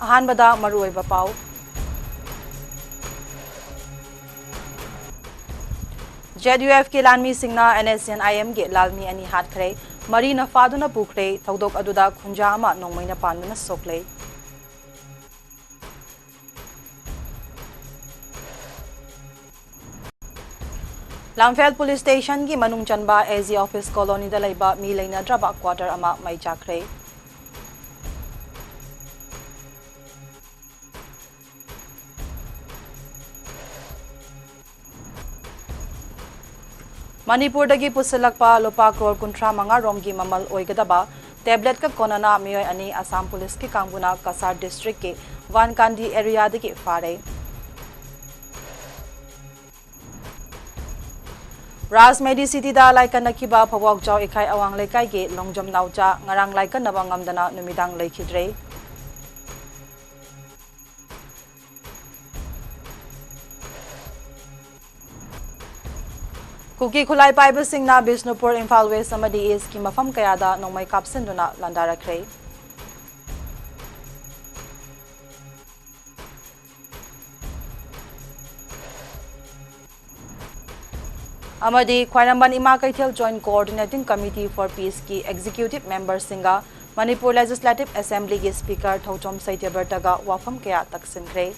ꯑꯍꯥꯟꯕꯗ ꯃꯔꯨꯑꯣꯏꯕ ꯄꯥꯎ ZUF के लालमी सिंगना NSCN-IM के लालमी अनि हाटखरे मरीना फादुना पुखरे थौदोक अदुदा खुंजा अमा नोंमैना पांदुना सोकले लामफेल पुलिस स्टेशन की मनुंग चनबा AG ऑफिस कॉलोनी दा लैबा मी लैनद्रबा क्वार्टर अमा मै चाखरे मणिपुर दगी पुसलकपा लोपा करोड़ कुंट्रा मंगा रोम की ममल ओइगदबा टैबलेट का कोनना मियोय अनि असम पुलिस की कांगुना कसार डिस्ट्रिक्ट के वानकांडी एरिया दगी फारे राजमेडी सिटी दा लाइकन नकिबा फवक जाव इखाई अवांग लेकाई के लोंगजम नाउचा ngarang लाइकन नबंगमदना नुमिदांग लेखिद्रे कुकी खुलाई पाइब सिंगना बिष्णुपुर इम्फाल वेस्ट अमदी ईस्ट की मफम कयादा नोंमै कापसिंदुना लंदारखरे अमदी Khwairamband Ima Keithel joint coordinating committee for peace की एग्जीक्यूटिव मेंबर सिंगा मणिपुर लेजिस्लेटिव असेंबली के स्पीकर थौचोम सैत्यबर्तगा वाफम कया तकसिनखरे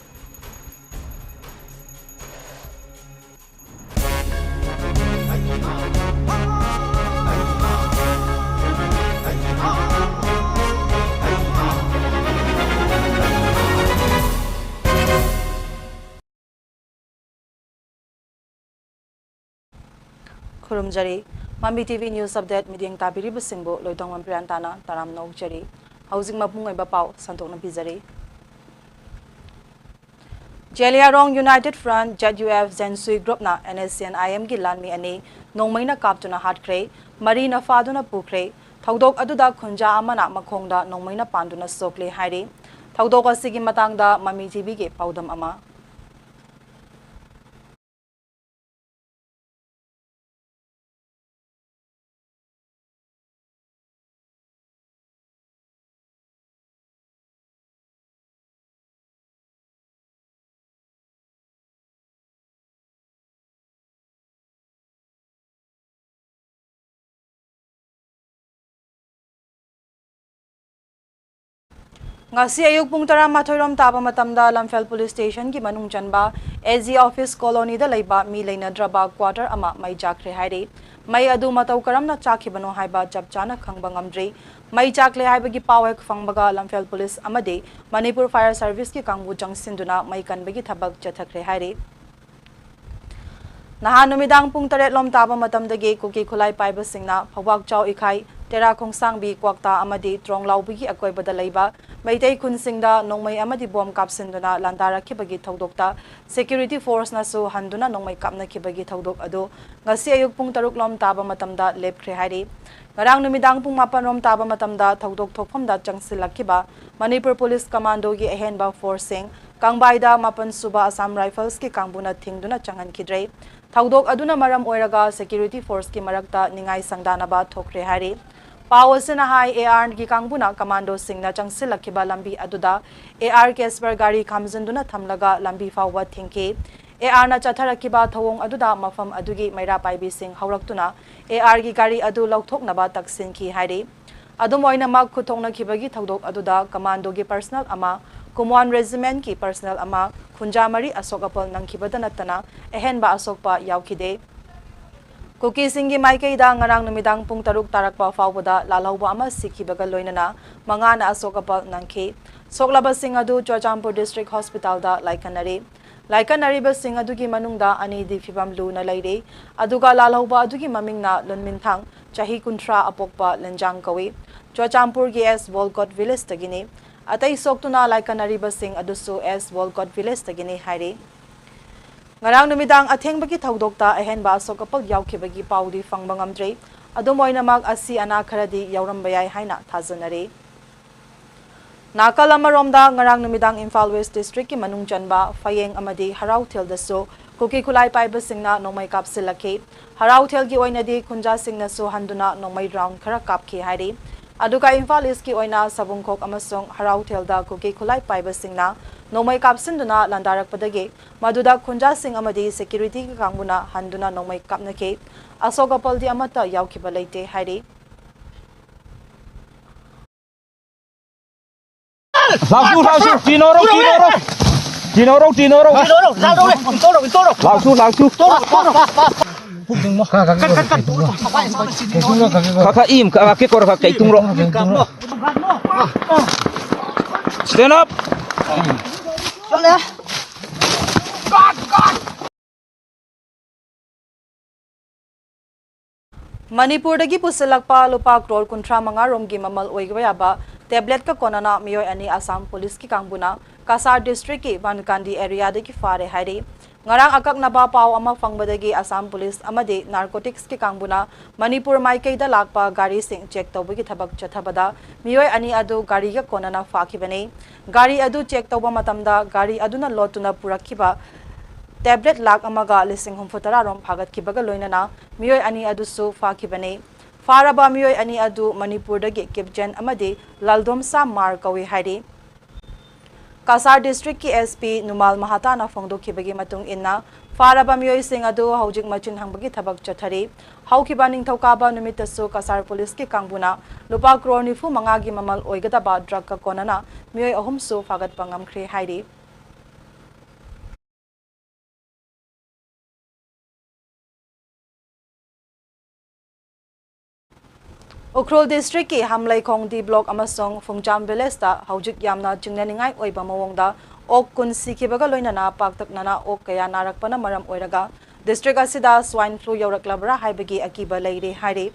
खुरुमजरी मामी टीवी न्यूज अपडेट मीडियम ताबिरिब सिंबो लोइतोंगबम प्रियंताना ताराम नौजरी हौजिक मपुंग ओइबा पाव संतोकना बिजरी Zeliangrong united front ZUF जेनसुई ग्रुपना NSCN-IM की लानमी अनि नोंमैना कापतुना हाटखरे मरीना फादुना पुखरे थौदोक अदुदा खुंजा अमना मखोंगदा नोंमैना पांदुना सोकले हाइरे थौदोक असिगी मतंगदा मामी टीवी के पाउदम अमा ngasi ayuk pung 12 rom taba matamda lamfel police station ki manung chanba AG office colony da leiba mi leinadraba quarter ama mai jakre haire mai adu matau karamna chakhibano haiba jab chana khangba ngamdre mai chakle haiba gi pawek fangbaga lamfel police amade manipur fire service ki kangbu jangsinduna mai kanbagi thabak chathakre haire nahan numidang pung 3 lom taba matamdagi kuki khulai paiba singna phawak chaw ikhai तेरा खोंसांग बी क्वाक्ता अमदी त्रोंग लाउबगी अकोइबदा लैबा मैतै खुनसिंगदा नोंमै अमदी बॉम्ब कापसिंदुना लांदारखिबगी थौदोकता सिक्युरिटी फोर्स नासु हंदुना नोंमै कापनखिबगी थौदोक अदो ngasi ayuk pung 6 lom taba matamda lepkhre hairi ngarang numidang pung 4 rom taba matamda थौदोक थोकफमदा चंगसिलखिबा मणिपुर पुलिस कमांडो की अहेनबा फोर्सिंग कांगबाइदा 9 सुबा असम राइफल्स की कांगबुना थिंगदुना चंगनखिद्रे थौदोक अदुना मरम ओइरगा सिक्युरिटी फोर्स की मरकता निंगाई संगदानबा थोकरे हाइरि पावसना हाई AR की कांगबुना कमांडो सिंगना चंगसिलखिबा लंबी अदुदा AR केसबर गाड़ी खामजंदुना थमलगा लंबी फावा थिंके AR ना चथरखिबा थवोंग अदुदा मफम अदुगी मैरा पाइबी सिंग हौरक्तुना AR की गाड़ी अदु लौथोकनबा तकसिनखि हाइरि अदुम ओइनमक खुथोंनखिबगी थौदोक अदुदा कमांडो की पर्सनल अमा कुमवान रेजिमेंट की पर्सनल अमा खुंजामरी अशोकपल नंखिबदा नतना अहेनबा अशोकपा यावखिदे cookie सिंगी माइकैदा ngarang numidang pung 6 tarakpa fawbada lalhauba ama sikhibaga loinana mangana asokapal nangkhi soklaba sing adu Chochampur district hospital da laikanari ba sing adu gi manungda ani di fibam lu na laire aduga lalhauba adu gi mamingna lunminthang chahi kuntra apokpa lenjang kawi Chochampur gi S Volgot village tagini atai soktuna laikanari ba sing adu su S Volgot village tagini haire ngarang numidang athengbagi thawdokta ahenba asokapal yaukibagi paudi fangbangam adumoinamag asi ana kharadi yaurambaya haina thajanare nakal amaromda ngarang numidang Imphal West district ki manung chanba fayeng amadi harau theldaso kuki khulai paiba singna nomai kapsilakhe harau thel gi oinadi khunja singna so handuna nomai round khara kapkhi hairi Aduga Imphal East ki oina Sabungkhok amasung Harautelda kuki khulai paibasingna nongmai kapsinduna landarakpadagi maduda khunja sing amadi security ki kangmuna handuna nongmai kapnake Asogapaldi amata yaukiba leite hairi Langsung, Tinoro. Kakak im, kakak kor kakak itungro. Stand up. Manipurdagi pusilakpa lupa crore kuntra manga romgi mamal oigwa yaba tablet ka konana miyoy ani Assam police ki kangbuna Kasar district ki Banukandi area de ki fare hairi ngarang akak naba paw ama fangbadagi Assam police amade narcotics ki kangbuna Manipur maikai da lakpa gari sing check tawbagi thabak chathabada miyoy ani adu gari ka konana fakibane gari adu check tawba matamda gari aduna lotuna purakhiba tablet lak amaga lising humfutara rom phagat kibaga loinana miyoy ani adu su fakibane faraba miyoy ani adu Manipur dagi kipjen amade laldomsa mar kawi hairi Kasar district ki SP Numal Mahata na phongdo khibagi matung inna faraba miyoy sing adu haujik machin hangbagi thabak chathari haukiba ningthokaba numitasu Kasar police ki kangbuna lupa crore nifu mangagi mamal oigadaba drug ka konana miyoy ahumsu phagat pangam khre hairi Ukhrul district ki Hamlai Khongdi block amasong Phungcham village ta haujik yamna chingnaningai oiba mawongda ok kun sikhibaga loinana paktaknana ok kaya narakpana maram oiraga district asida swine flu yoraklabra haibagi akiba leire haire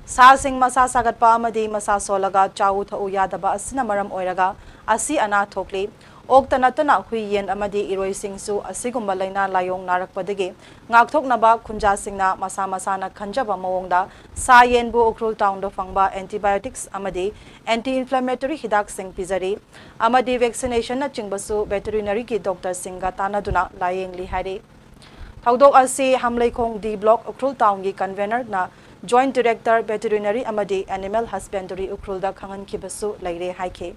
sa sing masa sagatpa amadi masa solaga chawu thau yadaba asina maram oiraga asi ana thokli ok tanatana hui yen amadi iroi singsu asigumba laina layong narakpadagi ngakthoknaba khunja singna masa masana khanjaba mawongda sa yen bu Ukhrul town do fangba antibiotics amadi anti inflammatory hidak sing pizari amadi vaccination na chingbasu veterinary ki doctor singa tanaduna layeng li hari thaudok asi Hamlai Khongdi block Ukhrul town gi convener na joint director veterinary amadi animal husbandry Ukhrul da khangan kibasu laire haike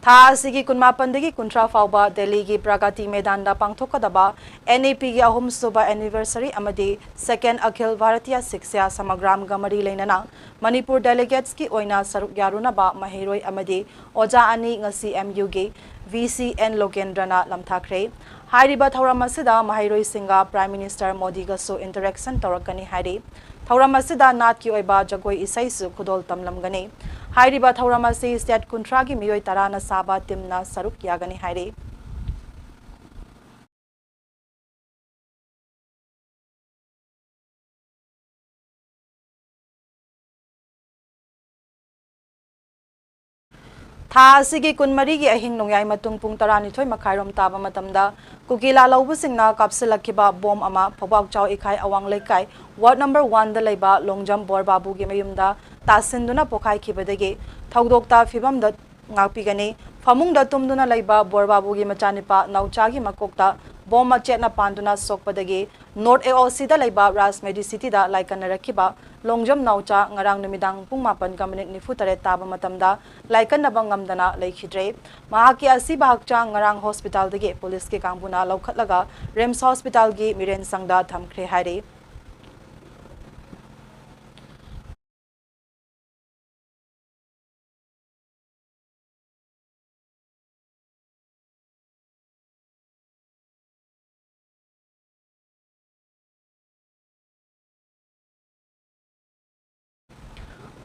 Tha asigi kunmapandagi kuntra fauba Delhi gi Pragati Medan da pangthokadaba NAP gi ahum suba anniversary amadi second Akhil Bharatiya Shiksha Samagram gamari leinana Manipur delegates ki oina saruk yaruna ba mahiroi amadi oja ani ngasi MU gi VCN Lokendrana lamthakre hairiba thauramasida mahiroi singa Prime Minister Modi ga so interaction torakani hairi thauramasida nat ki oiba jagoi isai su khudol tamlamgani hairiba thauramasi state kuntragi miyoi tarana saba timna saruk yagani hairi Tha asigi kunmari gi ahing nongyai matung pung tarani thoi makhairom taba matamda kukila laubusingna kapsilakiba bom ama phobak chaw ikhai awang lekai ward number 1 da leiba longjam borbabu gi mayumda tasinduna pokhai khibadagi thaudokta fibam da ngakpigani famungda tumduna leiba borbabu gi machanipa nauchagi makokta bom machetna panduna sokpadagi north AOC da leiba Rasmedi city da laikana rakhiba longjam naucha ngarang numidang pung 8:94 taba matamda laikana bangamdana leikhidre mahaki asi bahakcha ngarang hospital dagi police ke kangbuna laukhatlaga Rems hospital gi miren sangda thamkhre hairi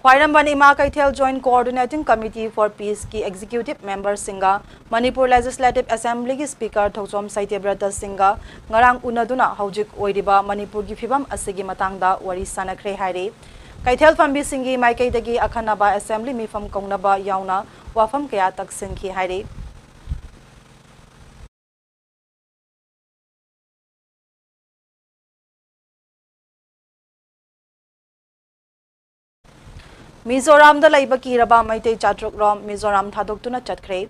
Khwairambani Ima Kaithel Joint Coordinating Committee for Peace ki Executive Member Singa Manipur Legislative Assembly ki Speaker Thoksom Saityabrata Singa ngarang unaduna haujik oiriba Manipur gi phibam asigi matangda wari sanakre haire Kaithel Fambi Singi Maikai Akhanaba Assembly mifam kongnaba yauna wafam kaya taksin ki haire Mizoram da laiba kiraba maitei chatruk rom Mizoram thadok tuna chatkre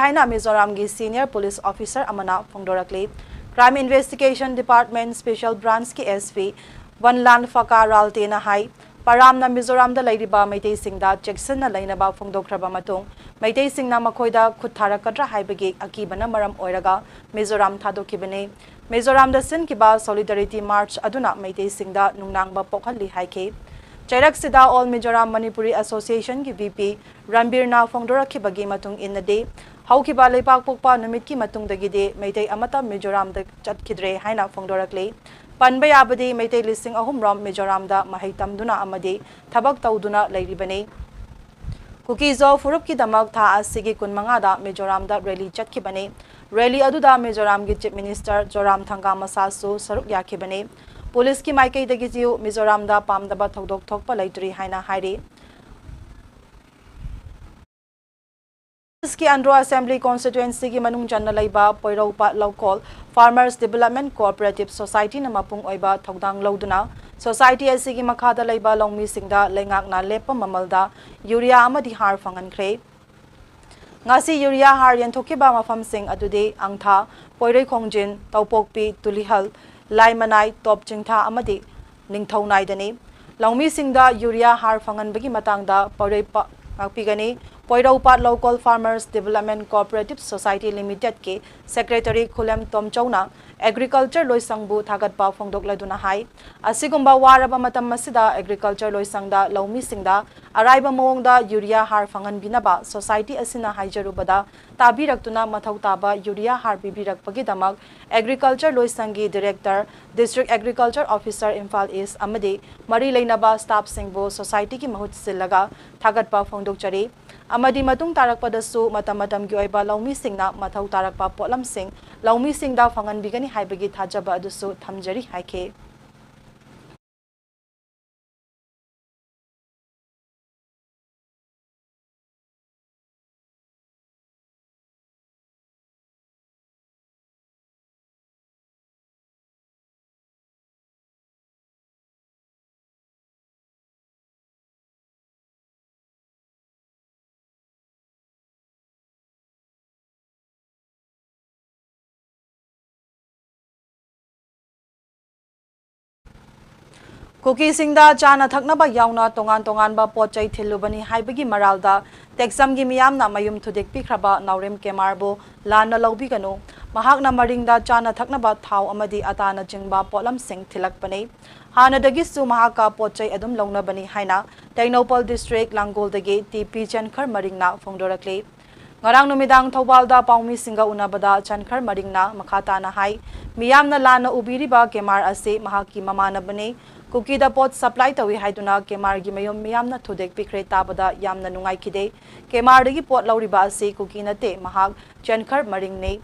haina Mizoram gi senior police officer amana phongdorakle Crime Investigation Department Special Branch ki SP Vanlan Faka Ralte na hai Param na Mizoram da Lairiba Maitei Singda Jackson na Lainaba Fongdokraba Matung Maitei Singna Makoida Kutharakadra Haibagi Akibana Maram Oiraga Mizoram Thadokibane Mizoram da Sin Kiba Solidarity March Aduna Maitei Singda Nungnangba Pokhali Haike Chairak Sida All Mizoram Manipuri Association ki VP Ranbir na Fongdora Kibagi Matung in the day Haukiba Lepak Pokpa Numit ki Matung dagide Maitei Amata Mizoram da Chatkidre Haina Fongdorakle Panbay abadi Maitei listing ahum ram Mizoram da Mahaitam Duna Amadi Tabak Tauduna Lairibane Kukizo Furup ki Damak Tha Asigi Kunmangada Mizoram da Rally Chatkibane Rally Aduda Mizoram ki Chief Minister Joram Thanga Masasu Saruk Yakibane Police ki Maikei Dagiziu Mizoram da Pamdaba Thodok Thokpa Laitri Haina Hairi की अंड्रो assembly constituency की मनुंग चन्ना लैबा पोइरौपा local farmers development cooperative society न मपुंग ओइबा थौदांग लौदुना society असी की मखादा लैबा लौमी सिंगदा लेंगाकना लेप ममलदा यूरिया अमदि हार फंगनख्रे ngasi यूरिया हार यंथोकिबा मफम सिंग अदुदे अंगथा पोइरै खोंजिन तौपोकपी तुलिहल लाइमनाई टॉप चिंथा अमदि निंगथौनाइदने लौमी सिंगदा यूरिया हार फंगनबगी मतंगदा पोइरै पागपिगनी Poiraupat Local Farmers Development Cooperative Society Limited ke Secretary Khulem Tomchona Agriculture Loisangbu Thagatpa Fongdok Laduna Hai Asigumba Waraba Matam Masida Agriculture Loisangda Laumi Singda Araiba Mongda Urea Har Fangan Binaba Society Asina Haijarubada Tabiraktuna Mathautaba Urea Har Bibirak Pagidamak Agriculture Loisangi Director District Agriculture Officer Imphal East Amadi Mari Lainaba Staff Singbo Society ki Mahut Silaga Thagatpa Fongdok Chari Amadi Matung Tarakpadasu Matamatam Gyoiba Laumi Singna Mathau Tarakpa Potlam Sing Laumi Singda Fangan Bigani Haibagi Thajaba Adusu Thamjari Haike Kuki Singda Chana Thaknaba Yauna Tongan Tonganba Pochai Thilubani Haibagi Maralda Texam Gimiamna Mayum Tudik Pikraba Naurim Kemarbo Lana Laubigano Mahagna Maringda Chana Thaknaba Thau Amadi Atana Jingba Polam Sing Tilakpane Hana Dagisu Mahaka Pochai Adum Longna Bani Haina Tainopal District Langol Dagi TP Chankar Maringna Fongdorakle Ngarang Numidang Thobalda Paumi Singa Unabada Chankar Maringna Makatana Hai Miyamna Lana Ubiriba Kemar Ase Mahaki Mamana Bane Kuki da pot supply tawi haiduna Kemar gi mayom miyamna thudek pikre tabada yamna nungai kide Kemar dagi pot lauriba ase Kuki nate mahag Chankar Maring ne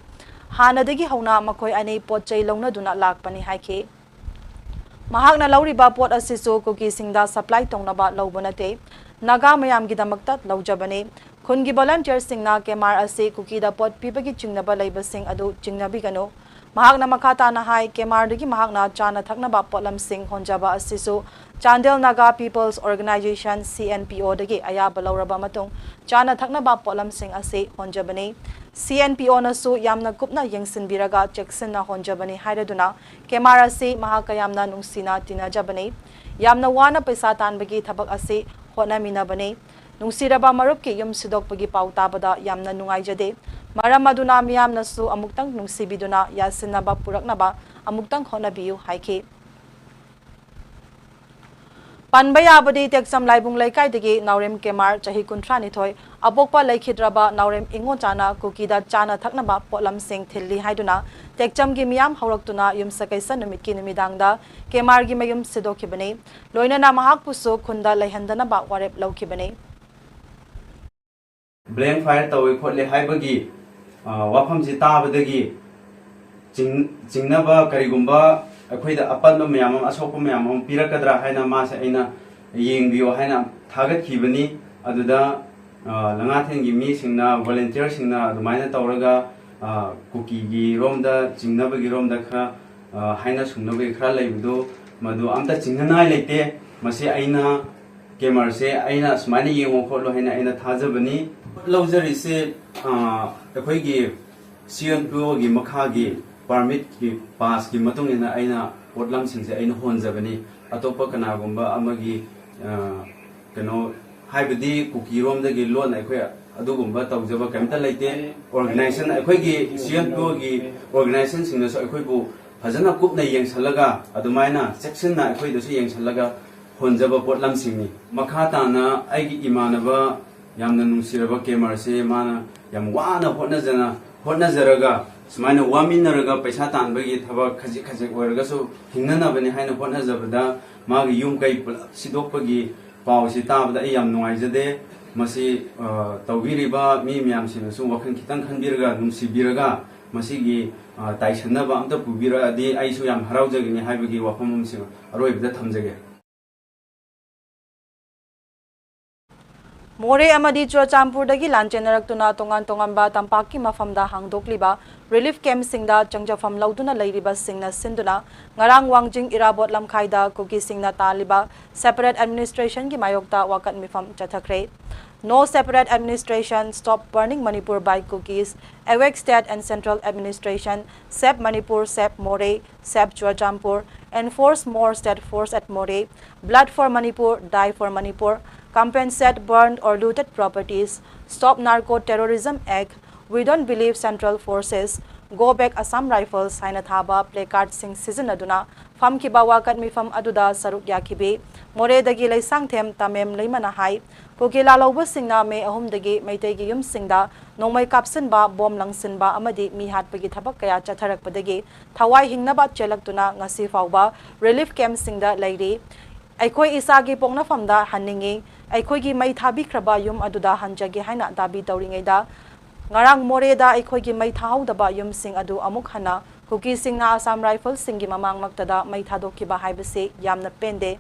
Hana dagi hauna makoi ane pot chai longna duna lakpani haike Mahag na lauriba pot asiso Kuki Singda supply tongnaba laubonate Naga mayam gi damakta laujabane Khungi volunteer singna Kemar ase Kuki da pot pibagi chingnaba laiba sing adu chingnabi gano Mahagna Makatana Hai Kemar dagi Mahagna Chana Thaknaba Potlam Sing Honjaba Asisu Chandel Naga People's Organization CNPO dagi Ayaba Lauraba Matung Chana Thaknaba Potlam Sing Ase Honjabane CNPO nasu yamna kupna yengsin biraga Jackson na Honjabane Hairaduna Kemar ase Mahakayamna Nungsina Tinajabane Yamna wana paisa tanbagi thabak ase Honamina Bane Nungsiraba Marup ki yum sidok pagi pautabada yamna nungaijade Maram aduna miyam nasu amuktang nungsibiduna yasinaba puraknaba amuktang honabiyu haike Panbaya abadi teksam laibung laikai dagi Naurem Kemar chahi kuntrani thoi abokpa laikhidraba Naurem ingo chana Kukida chana thaknaba potlam sing thilli haiduna teksam gi miyam hawraktuna yum sakaisa numit ki numidangda Kemar gi mayum sidokibane loinana mahak pusu khunda laihandana ba warep laukibane Blank fire tawi khotle haibagi wafam si tabadagi jingnaba karigumba akoida apanba mayam asokpa mayam pirakadra haina masa aina yengbiyo haina thagat khibani aduda langathengi mi singna volunteer singna adumaina tawraga kuki gi romda jingnaba gi romda khara haina sungnabe khara laibudo madu amta jingnanai leite mase aina Kemar se aina smaina yengo kholo haina aina thajabani Lawjari se akhoi gi CNPO gi makha gi permit ki pass ki matung ina aina potlam singse aina honjabani atopa kanagumba amagi kano haibadi kukirom dagi loan akhoi adugumba tawjaba kamta laite organization akhoi gi CNPO gi organization singna so akhoi bu fajana kupna yengsalaga adumaina section na akhoi dasu yengsalaga honjaba potlam singni makhata na aigi imanaba yamna nungsiraba kemer se mana yam wana hotnajaraga sumaina waminaraga paisa tanbagi thaba khaji khaji oiraga so hingnanabani haina hotnajabada magi yum kai sidokpagi pawsi tabada yam nuaijade masi tawbiriba mi miyam sinasu wakhan kitang khanbiraga nungsibiraga masigi taisannaba amta pubira adi aisu yam haraujagini haibagi wafamum sing aroibda thamjage More amadi Churachandpurdagi lanchenarakuna tongan tonganba tampaki mafamda hangdokliba relief camp singda changjafam lauduna leiriba singna sinduna ngarang wangjing irabot lamkhaida kuki singna taliba separate administration gi mayokta wakat mifam chathakre no separate administration stop burning Manipur by cookies awake state and central administration sep Manipur sep More sep Churachandpur enforce more state force at More blood for Manipur die for Manipur compensate burned or looted properties, stop narco-terrorism act, we don't believe central forces, go back Assam Rifles, Hainathaba, placard sing season aduna, fam kiba wakat mi fam aduda saruk yakibi, more dagi lay sangthem tamem laymana hai, kukila lawba singna me ahum dagi maitegi yum singda, nong may kapsin ba, bom lang sin ba amadi mihat pagi thabak kaya chatharak padagi, thawai hingna ba chelak tuna ngasi fawba, relief camp singda layri, Aikoi isagi pongna famda haningi aikoi gi mai thabi kraba yum aduda hanjage haina dabi tawringeida ngarang Moreda aikoi gi mai thaudaba yum sing adu amuk hana kuki singna Assam Rifles singi mamang maktada mai thadokiba haibase yamna pende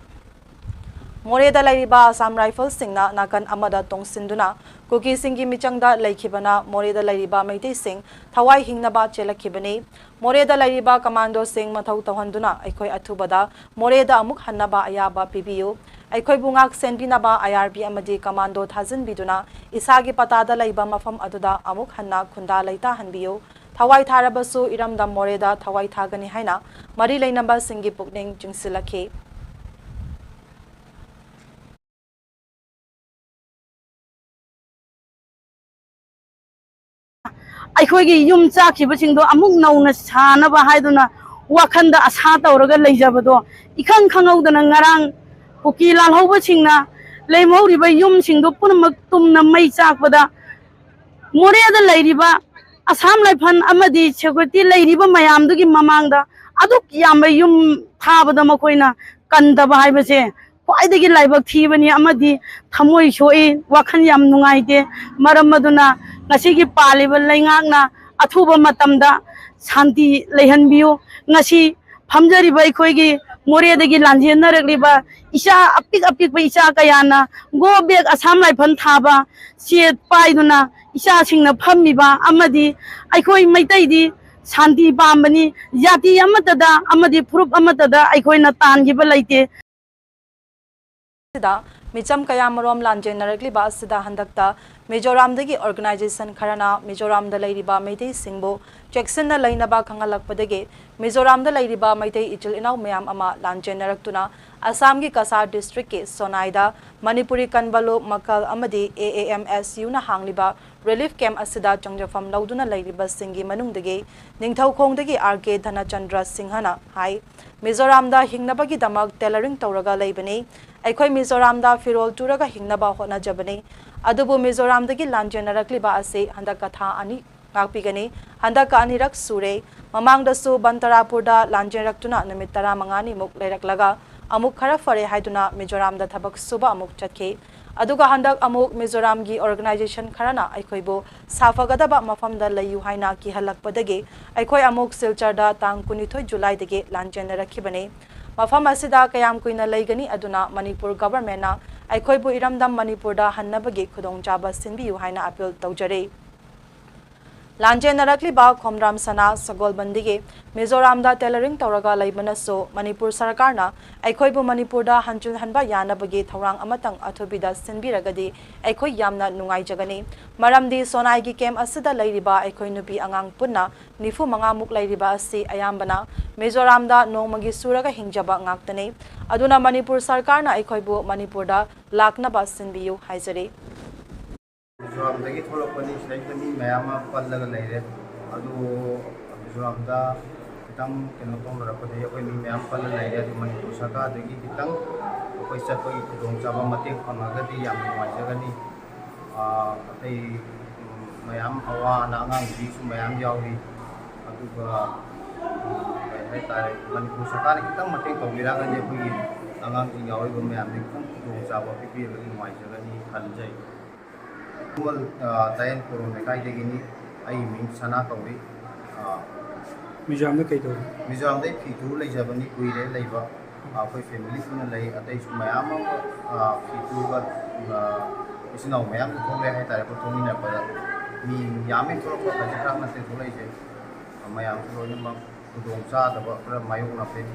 Moreda lairiba Assam Rifles singna nakan amada tongsinduna kuki singi michangda laikhibana Moreda lairiba maitei sing thawai hingnaba chelakibani Moreda lairiba commando sing mathau tawhanduna aikoi athubada Moreda amuk hannaba ayaba pibiyu aikoi bungak senbinaba IRB amadi commando thazin biduna isagi patada laiba mafam aduda amuk hanna khunda laita hanbiyu thawai tharabasu iramda Moreda thawai thagani haina mari lainamba singi pukning jingsilakhi Aikhoigi yum chakibasingdo amuk nauna sanaba haiduna wakhanda asa tawraga leijabado ikhang khangawdana ngarang kuki lalhobasingna leimhoriba yum singdo punamak tumna mai chakbada Moreda leiriba Assam Laifan amadi security leiriba mayamdugi mamangda aduk yamba yum thabada makoina kandaba haibase khwaidagi laibak thibani amadi thamoi soi wakhan yam nungaite maram aduna ngasigi paliba leingakna athuba matamda shanti leihanbiu ngasi phamjariba ikhoigi Moredagi lanjenarikliba isa apik apik ba isa kayana go back Assam Laifan thaba set paiduna isa singna phammiba amadi aikhoi maitaidi shanti pambani jati amatada amadi proof amatada aikhoina tangiba laite sida micham kayamarom lanjenarikliba sida handakta Mizoram dagi organization kharana Mizoram da lairiba maitei singbo Jackson na lainaba khangalakpadagi Mizoram da lairiba maitei ichil inaw mayam ama lanjenaraktuna Assam gi Kasar district ke Sonaida Manipuri Kanbalu Makal amadi AAMSU na hangliba relief camp asida changjafam lauduna lairiba singi manungdagi ningthau khongdagi RK Dhanachandra Singhana hai Mizoram da hingnabagi damak tailoring tawraga leibani aikoi Mizoram da firol turaga hingnaba hotna jabani adubu Mizoram dagi lanjenarakliba ase handaka tha ani ngakpigani handaka anirak sure mamangdasu Bantarapurda lanjenraktuna numit 15 muk leiraklaga amuk khara fare haiduna Mizoram da thabak suba amuk chatke aduga handak amuk Mizoram gi organization kharana aikhoibo safagadaba mafamda layu haina ki halakpadagi aikhoi amuk Silcharda tang 19 July dagi lanjenarakhibani mafam asida kayam kuina leigani aduna Manipur government na aikhoibu iramdam Manipur da hannabagi khudong chaba sinbiyu haina appeal tawjare ꯂꯥꯟꯖꯦꯟꯅꯔꯛꯂꯤꯕ Khomdram ꯁꯅꯥ ꯁꯒꯣꯜꯕꯟꯗꯒꯤ ꯃꯤꯖꯣꯔꯥꯝꯗ tailoring ꯇꯧꯔꯒ ꯂꯩꯕꯅꯁꯨ ꯃꯅꯤꯄꯨꯔ ꯁꯔꯀꯥꯔꯅ ꯑꯩꯈꯣꯏꯕꯨ ꯃꯅꯤꯄꯨꯔꯗ ꯍꯟꯖꯤꯟꯍꯟꯕ ꯌꯥꯅꯕꯒꯤ ꯊꯧꯔꯥꯡ ꯑꯃꯇꯪ ꯑꯊꯨꯕꯤꯗ ꯁꯤꯟꯕꯤꯔꯒꯗꯤ ꯑꯩꯈꯣꯏ ꯌꯥꯝꯅ ꯅꯨꯡꯉꯥꯏꯖꯒꯅꯤ ꯃꯔꯝꯗꯤ ꯁꯣꯅꯥꯏꯒꯤ ꯀꯦꯝꯞ ꯑꯁꯤꯗ ꯂꯩꯔꯤꯕ ꯑꯩꯈꯣꯏ ꯅꯨꯄꯤ ꯑꯉꯥꯡ ꯄꯨꯟꯅ 95 ꯂꯩꯔꯤꯕ ꯑꯁꯤ ꯑꯌꯥꯝꯕꯅ ꯃꯤꯖꯣꯔꯥꯝꯗ ꯅꯣꯡꯃꯒꯤ ꯁꯨꯔꯒ ꯍꯤꯡꯖꯕ ꯉꯥꯛꯇꯅꯤ ꯑꯗꯨꯅ ꯃꯅꯤꯄꯨꯔ ꯁꯔꯀꯥꯔꯅ ꯑꯩꯈꯣꯏꯕꯨ ꯃꯅꯤꯄꯨꯔꯗ ꯂꯥꯛꯅꯕ ꯁꯤꯟꯕꯤꯌꯨ ꯍꯥꯏꯖꯔꯤ मिजोरामदगी थोलपनी सिदाइतनी मैम पल्लगा लेरे अदु मिजोरामदा खितंग केनो तोंगरपदे अखोय मी मैम पल्ल लेरे अदु मणिपुर सरकारदगी खितंग अखोय चटपगी खुदोंचाबा मतेंग फंगगदी याम नुवाइजगनी अतै मैम अवा नांगांग बिसु मैम यावरी अदुगा मणिपुर सरकार खितंग मतेंग तौबिरागनी अखोयगी आंगांग सिंग यावरी मैम खितंग खुदोंचाबा पिपिरगदी नुवाइजगनी खनजै तायन कोरोन लेकाइदगिनी आई मिंग सना कौरी मिजोराम में कई दो मिजोराम दे फीतू लेजबनी कुइरे लेबा अखोय फैमिली पुन ले अतै मयाम फीतू गा इसिनाव मयाम थोले हाय तारे को थोमिना पर मी यामे थोरक खजिखा नते थोलैजे मयाम लोइनमक खुदोंचा दबा मायोना पे